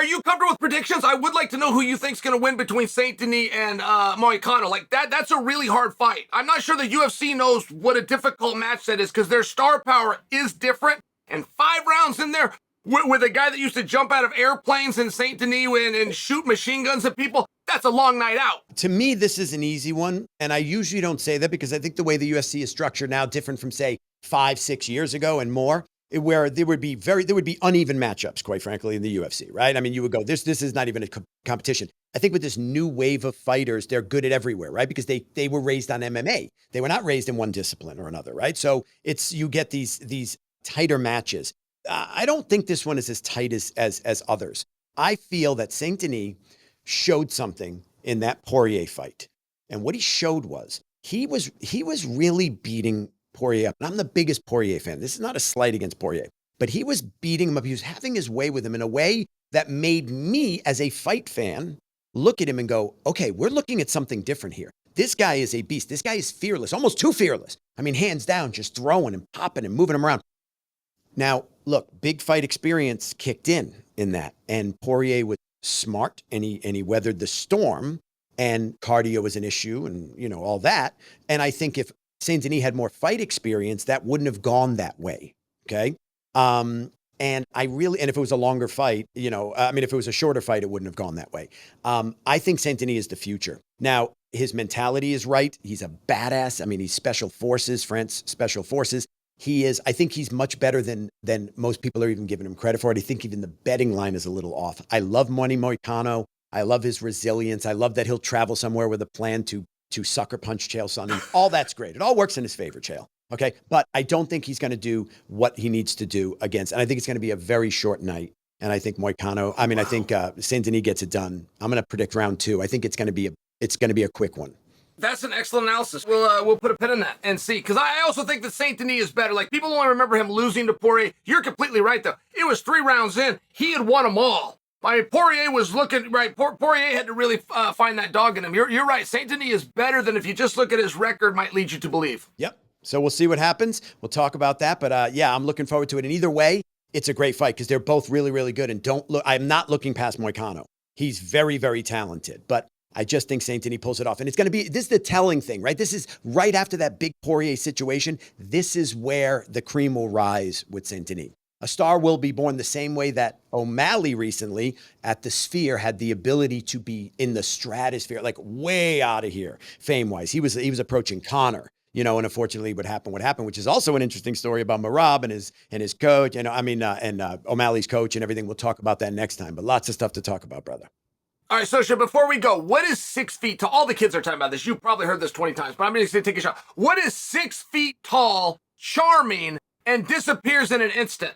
are you comfortable with predictions? I would like to know who you think's going to win between Saint-Denis and Moicano. Like, that's a really hard fight. I'm not sure the UFC knows what a difficult match that is because their star power is different. And 5 rounds in there with a guy that used to jump out of airplanes in Saint-Denis and shoot machine guns at people, that's a long night out. To me, this is an easy one. And I usually don't say that because I think the way the UFC is structured now, different from, say, 5-6 years ago and more, where there would be uneven matchups, quite frankly, in the UFC, right? I mean, you would go, this is not even a competition. I think with this new wave of fighters, they're good at everywhere, right? Because they were raised on MMA. They were not raised in one discipline or another, right? So you get these tighter matches. I don't think this one is as tight as others. I feel that Saint-Denis showed something in that Poirier fight. And what he showed was he was really beating Poirier up. And I'm the biggest Poirier fan. This is not a slight against Poirier, but he was beating him up. He was having his way with him in a way that made me, as a fight fan, look at him and go, okay, we're looking at something different here. This guy is a beast. This guy is fearless, almost too fearless. I mean, hands down, just throwing and popping and moving him around. Now, look, big fight experience kicked in that. And Poirier was smart and he weathered the storm, and cardio was an issue and, all that. And I think if Saint-Denis had more fight experience, that wouldn't have gone that way. Okay. And if it was a longer fight, if it was a shorter fight, it wouldn't have gone that way. I think Saint-Denis is the future. Now, his mentality is right. He's a badass. I mean, he's special forces, special forces. I think he's much better than most people are even giving him credit for it. I think even the betting line is a little off. I love Moicano. I love his resilience. I love that he'll travel somewhere with a plan to sucker punch Chael Sonnen. All that's great. It all works in his favor, Chael. Okay. But I don't think he's going to do what he needs to do against. And I think it's going to be a very short night. And I think I think Saint-Denis gets it done. I'm going to predict round 2. I think it's going to be a quick one. That's an excellent analysis. We'll put a pin in that and see. Because I also think that Saint-Denis is better. Like, people only remember him losing to Poirier. You're completely right, though. It was 3 rounds in. He had won them all. I mean, Poirier was looking, right, Poirier had to really find that dog in him. You're right. Saint-Denis is better than, if you just look at his record, might lead you to believe. Yep. So we'll see what happens. We'll talk about that. But I'm looking forward to it. And either way, it's a great fight because they're both really, really good. And I'm not looking past Moicano. He's very, very talented. But I just think Saint-Denis pulls it off. And this is the telling thing, right? This is right after that big Poirier situation. This is where the cream will rise with Saint-Denis. A star will be born the same way that O'Malley recently at the Sphere had the ability to be in the stratosphere, like way out of here, fame-wise. He was approaching Conor, and unfortunately what happened, which is also an interesting story about Merab and his coach, and O'Malley's coach and everything. We'll talk about that next time, but lots of stuff to talk about, brother. All right, Sosha, before we go, what is 6 feet tall? All the kids are talking about this. You've probably heard this 20 times, but I'm just going to take a shot. What is 6 feet tall, charming, and disappears in an instant?